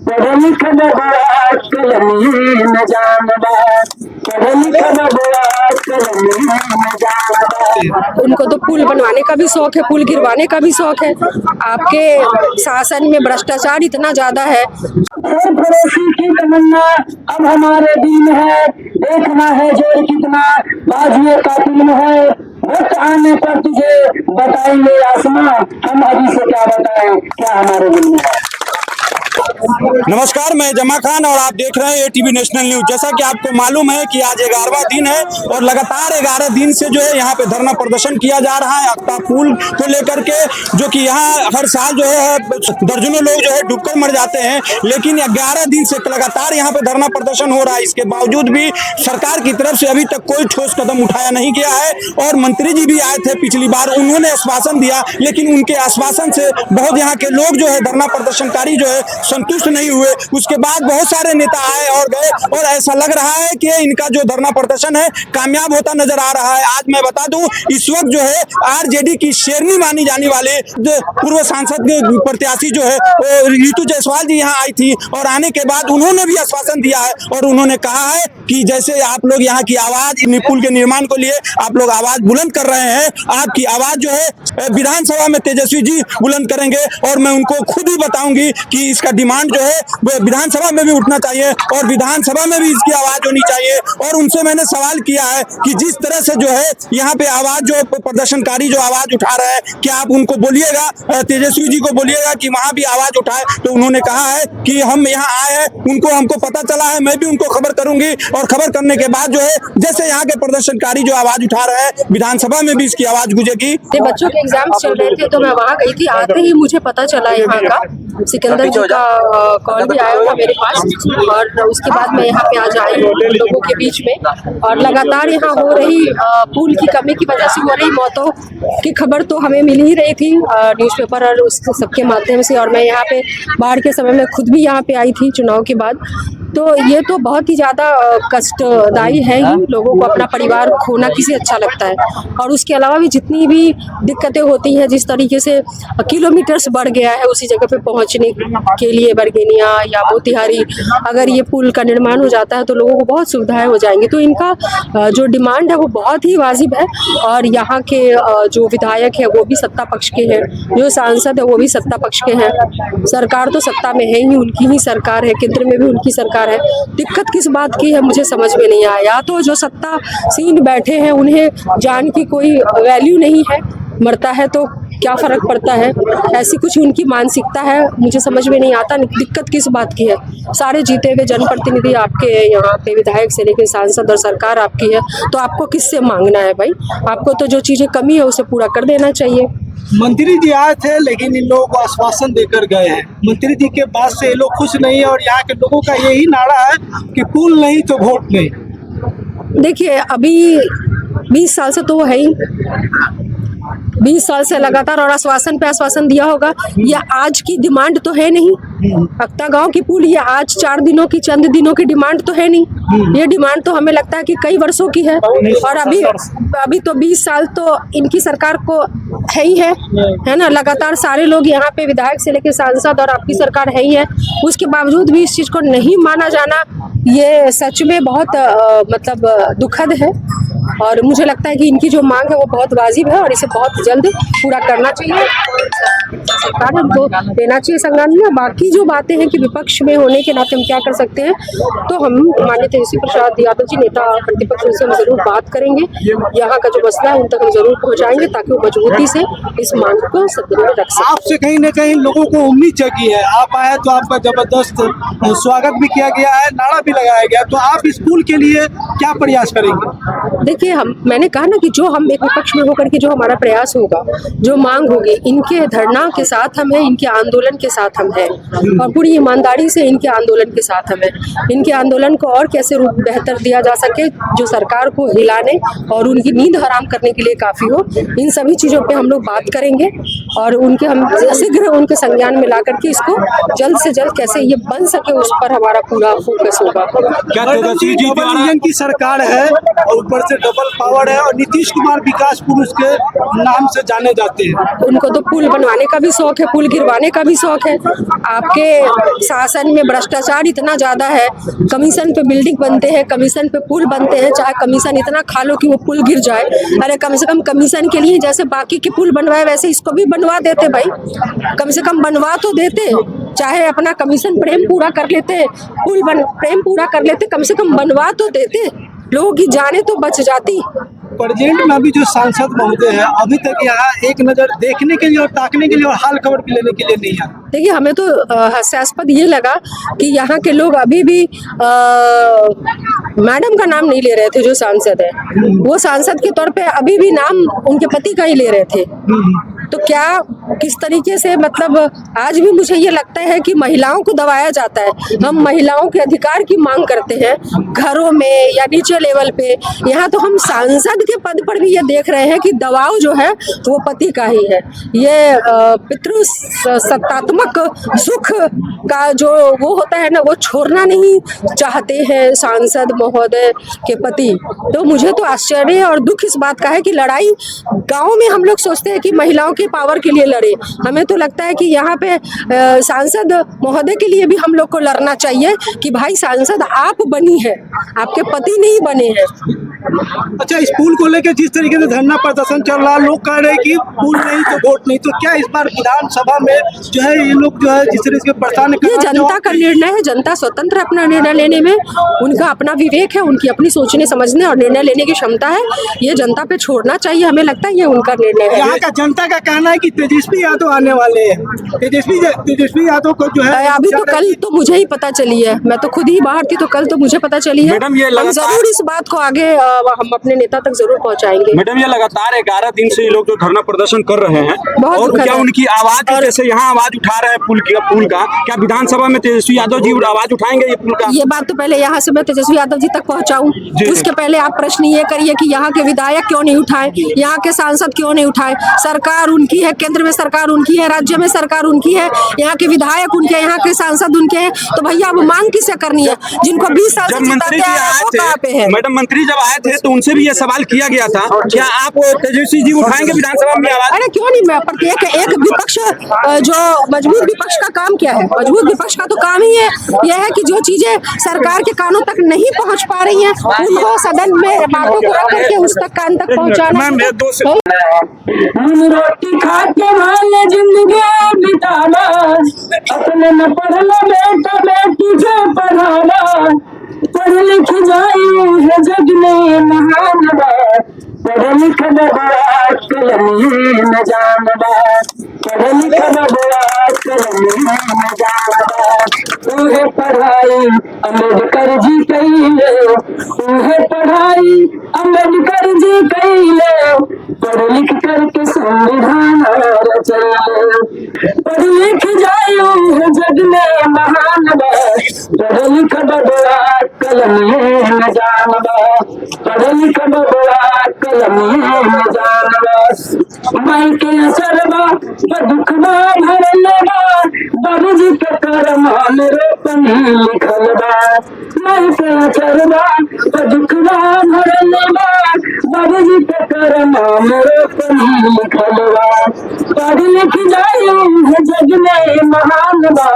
पढ़े लिखे बबुआ कलमी न जानबा, पढ़े लिखे बबुआ कलमी न जानबा। उनको तो पुल बनवाने का भी शौक है, पुल गिरवाने का भी शौक है। आपके शासन में भ्रष्टाचार इतना ज्यादा है। सरफरोशी की तमन्ना अब हमारे दिल में है, देखना है जोर कितना बाजुए कातिल में है। वक्त आने पर तुझे बताएंगे आसमां, हम अभी से क्या बताएं क्या हमारे दिल में है। नमस्कार, मैं जमा खान और आप देख रहे हैं एटीवी नेशनल न्यूज। जैसा कि आपको मालूम है कि आज 11वां दिन है और लगातार 11 दिन से जो है यहाँ पे धरना प्रदर्शन किया जा रहा है अक्ता पुल को लेकर के, जो कि यहाँ हर साल जो है दर्जनों लोग जो है डूबकर मर जाते हैं, लेकिन 11 दिन से लगातार यहाँ पे धरना प्रदर्शन हो रहा है। इसके बावजूद भी सरकार की तरफ से अभी तक कोई ठोस कदम उठाया नहीं गया है। और मंत्री जी भी आए थे पिछली बार, उन्होंने आश्वासन दिया, लेकिन उनके आश्वासन से बहुत यहाँ के लोग जो है धरना प्रदर्शनकारी जो है संतुष्ट नहीं हुए। उसके बाद बहुत सारे नेता आए और गए और ऐसा लग रहा है कि इनका जो धरना प्रदर्शन है कामयाब होता नजर आ रहा है। आज मैं बता दूं, इस वक्त जो है आरजेडी की शेरनी मानी जाने वाले जो पूर्व सांसद प्रत्याशी जो है रितु जायसवाल जी यहाँ आई थी और आने के बाद उन्होंने भी आश्वासन दिया है और उन्होंने कहा है कि जैसे आप लोग यहाँ की आवाज पुल के निर्माण को लिए आप लोग आवाज बुलंद कर रहे हैं, आपकी आवाज जो है विधानसभा में तेजस्वी जी बुलंद करेंगे और मैं उनको खुद ही बताऊंगी कि इसका डिमांड जो है विधानसभा में भी उठना चाहिए और विधानसभा में भी इसकी आवाज होनी चाहिए। और उनसे मैंने सवाल किया है कि जिस तरह से जो है यहाँ पे आवाज जो प्रदर्शनकारी जो आवाज उठा रहे हैं, क्या आप उनको बोलिएगा, तेजस्वी जी को बोलिएगा कि वहां भी आवाज उठाए। तो उन्होंने कहा है कि हम यहाँ आए हैं, हमको पता चला है, मैं भी उनको खबर करूंगी और खबर करने के बाद जो है जैसे यहाँ के प्रदर्शनकारी जो आवाज उठा रहे हैं विधानसभा में भी इसकी आवाज गूंजेगी। बच्चों के एग्जाम चल रहे थे तो मैं वहाँ गई थी, आते ही मुझे पता चला यहाँ का सिकंदर जी का कॉल भी आया था मेरे पास और उसके बाद मैं यहाँ पे आज आई लोगों के बीच में। और लगातार यहाँ हो रही पुल की कमी की वजह से हो रही मौतों की खबर तो हमें मिल ही रही थी न्यूज़पेपर और उस सबके माध्यम से। और मैं यहाँ पे बाढ़ के समय में खुद भी यहाँ पे आई थी चुनाव के बाद। तो ये तो बहुत ही ज़्यादा कष्टदायी है ही, लोगों को अपना परिवार खोना किसे अच्छा लगता है। और उसके अलावा भी जितनी भी दिक्कतें होती हैं, जिस तरीके से किलोमीटर्स बढ़ गया है उसी जगह पे पहुंचने के लिए बरगेनिया या मोतिहारी, अगर ये पुल का निर्माण हो जाता है तो लोगों को बहुत सुविधाएं हो जाएंगी। तो इनका जो डिमांड है वो बहुत ही वाजिब है। और यहाँ के जो विधायक है वो भी सत्ता पक्ष के हैं, जो सांसद है वो भी सत्ता पक्ष के हैं। सरकार तो सत्ता में है ही, उनकी ही सरकार है, केंद्र में भी उनकी सरकार है। दिक्कत किस बात की है मुझे समझ में नहीं आया। तो जो सत्ता सीन बैठे हैं उन्हें जान की कोई वैल्यू नहीं है, मरता है तो क्या फर्क पड़ता है, ऐसी कुछ उनकी मानसिकता है, मुझे समझ में नहीं आता दिक्कत किस बात की है। सारे जीते हुए जनप्रतिनिधि आपके यहाँ पे, विधायक से लेकर सांसद और सरकार आपकी है, तो आपको किससे मांगना है भाई? आपको तो जो चीजें कमी है उसे पूरा कर देना चाहिए। मंत्री जी आए थे लेकिन इन लोगों को आश्वासन देकर गए हैं। मंत्री जी के बात से ये लोग खुश नहीं है और यहाँ के लोगों का यही नारा है कि पुल नहीं तो वोट नहीं। देखिए अभी 20 साल से तो वो है ही, 20 साल से लगातार और आश्वासन पे आश्वासन दिया होगा। ये आज की डिमांड तो है नहीं, अक्ता गांव की पुल ये आज 4 दिनों की, चंद दिनों की डिमांड तो है नहीं। ये डिमांड तो हमें लगता है कि कई वर्षों की है। और अभी तो 20 साल तो इनकी सरकार को है ही है ना। लगातार सारे लोग यहाँ पे विधायक से लेकर सांसद और आपकी सरकार है ही है, उसके बावजूद भी इस चीज को नहीं माना जाना ये सच में बहुत मतलब दुखद है। और मुझे लगता है कि इनकी जो मांग है वो बहुत वाजिब है और इसे बहुत जल्द पूरा करना चाहिए, सरकार को देना चाहिए संज्ञान। बाकी जो बातें हैं कि विपक्ष में होने के नाते हम क्या कर सकते हैं, तो हम माननीय तेजस्वी प्रसाद यादव जी नेता प्रतिपक्ष, उनसे हम जरूर बात करेंगे। यहाँ का जो मसला है उन तक हम जरूर पहुँचाएंगे ताकि वो मजबूती से इस मांग को सदन में रख सकें। आपसे कहीं न कहीं लोगों को उम्मीद जगी है, आप आए तो आपका जबरदस्त स्वागत भी किया गया है, नारा भी लगाया गया, तो आप इस पुल के लिए क्या प्रयास करेंगे? देखिए मैंने कहा ना कि जो हम एक विपक्ष में होकर के जो हमारा प्रयास होगा, जो मांग होगी, इनके धरना के साथ हम हैं, इनके आंदोलन के साथ हम हैं और पूरी ईमानदारी से इनके आंदोलन के साथ हम हैं। इनके आंदोलन को और कैसे रूप बेहतर दिया जा सके जो सरकार को हिलाने और उनकी नींद हराम करने के लिए काफ़ी हो, इन सभी चीज़ों पे हम लोग बात करेंगे और उनके हम शीघ्र उनके संज्ञान में ला करके इसको जल्द से जल्द कैसे ये बन सके उस पर हमारा पूरा फोकस होगा। क्या की सरकार है और ऊपर से डबल पावर है और नीतीश कुमार विकास पुरुष के नाम से जाने जाते हैं। उनको तो पुल बनवाने का भी शौक है, पुल गिरवाने का भी शौक है। आपके शासन में भ्रष्टाचार इतना ज्यादा है, कमीशन पे बिल्डिंग बनते हैं, कमीशन पे पुल बनते हैं, चाहे कमीशन इतना खा लो कि वो पुल गिर जाए। अरे कम से कम कमीशन के लिए जैसे बाकी के पुल बनवाए वैसे इसको भी बनवा देते भाई, कम से कम बनवा तो देते, चाहे अपना कमीशन प्रेम पूरा कर लेते, पुल प्रेम पूरा कर लेते, कम से कम बनवा तो देते, लोगों की जाने तो बच जाती। प्रेजेंट में अभी जो सांसद महोदय है अभी तक यहाँ एक नजर देखने के लिए और ताकने के लिए और हाल खबर भी लेने के लिए नहीं आए। देखिए हमें तो हास्यास्पद ये लगा कि यहाँ के लोग अभी भी मैडम का नाम नहीं ले रहे थे। जो सांसद है वो सांसद के तौर पे अभी भी नाम उनके पति का ही ले रहे थे। तो क्या किस तरीके से, मतलब आज भी मुझे ये लगता है कि महिलाओं को दबाया जाता है। हम महिलाओं के अधिकार की मांग करते हैं घरों में या नीचे लेवल पे, यहाँ तो हम सांसद के पद पर भी ये देख रहे हैं कि दबाव जो है वो पति का ही है। ये पितृ सत्तात्मक सुख का जो वो होता है ना, वो छोड़ना नहीं चाहते हैं सांसद महोदय के पति। तो मुझे तो आश्चर्य और दुख इस बात का है कि लड़ाई गाँव में हम लोग सोचते हैं कि महिलाओं के पावर के लिए लड़े, हमें तो लगता है कि यहाँ पे सांसद महोदय के लिए भी हम लोग को लड़ना चाहिए कि भाई सांसद आप बनी है, आपके पति नहीं बने हैं। अच्छा, इस पुल को लेकर जिस तरीके से धरना प्रदर्शन चल रहा है, लोग कह रहे हैं कि पुल नहीं तो वोट नहीं, तो क्या इस बार विधानसभा में जो है ये लोग जो है जिस तरीके से परेशान कर रहे हैं? ये जनता का निर्णय है, जनता स्वतंत्र अपना निर्णय लेने में, उनका अपना विवेक है, उनकी अपनी सोचने समझने और निर्णय लेने की क्षमता है, ये जनता पे छोड़ना चाहिए। हमें लगता है ये उनका निर्णय है। यहाँ का जनता का कहना है कि तेजस्वी यादव आने वाले हैं, तेजस्वी यादव को जो है अभी तो कल तो मुझे ही पता चली है, मैं तो खुद ही बाहर थी, तो कल तो मुझे पता चली है। मैडम, ये हम जरूर इस बात को आगे हम अपने नेता तक जरूर पहुंचाएंगे। मैडम, ये लगातार 11 दिन से ये लोग जो धरना प्रदर्शन कर रहे हैं, और क्या उनकी आवाज जैसे यहाँ आवाज उठा रहे हैं पुल का, क्या विधानसभा में तेजस्वी यादव जी आवाज उठाएंगे ये पुल का? ये बात तो पहले यहाँ से मैं तेजस्वी यादव जी तक पहुँचाऊँ, उसके पहले आप प्रश्न ये करिए कि यहाँ के विधायक क्यों नहीं उठाए, यहाँ के सांसद क्यों नहीं उठाए। सरकार उनकी है, केंद्र में सरकार उनकी है, राज्य में सरकार उनकी है, यहाँ के विधायक उनके, यहाँ के सांसद उनके हैं, तो भैया अब मांग किसे करनी है? जिनको 20 साल से जिताते आ रहे हैं वो कहाँ पे है? मैडम, मंत्री जब आए थे तो उनसे भी ये सवाल किया गया था, क्या आप तेजस्वी जी उठाएंगे विधानसभा में आवाज? अरे क्यों नहीं, मैं प्रत्येक एक विपक्ष, जो मजबूत विपक्ष का काम क्या है? मजबूत विपक्ष का तो काम ही है यह है कि जो चीजें सरकार के कानों तक नहीं पहुंच पा रही हैं उनको सदन में बातों को रख करके उस तक कान तक पहुंचाना। रोटी खा के वाले जिंदगी बिताना, अपने न पढ़ लो बेटा बेटी के पढ़ाना, पढ़ लिख जाए है जग में महान बात, पढ़ लिख बड़ा कलमी न जानबा, पढ़ लिख बड़ा कलमी न जानबा, उहे पढ़ाई अम्बेडकर जी कइले, उहे पढ़ाई अम्बेडकर जी कइले, पढ़ लिख करके संविधान रचले, पढ़ लिख जायो जग में महान बात, पढ़ लिख बड़ा कलमी न जानबा, पढ़ लिख बड़ा कलमी न जानबा, माई के असरबा दुखबा भरले बा, बाबूजी के करमा मेरे पनी लिखल बा, माई के असरबा दुखबा भरले बा, बाबूजी के करमा मेरे पनी लिखल बा, पढ़ लिख जायो जग में महान बा,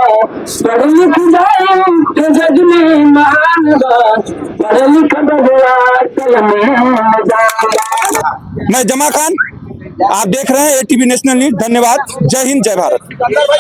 पढ़ लिख जायो जग में महान बा, पढ़ लिख बड़ा कलमे न जानबा। मैं जमा खान, आप देख रहे हैं ATV नेशनल न्यूज। धन्यवाद। जय हिंद, जय भारत।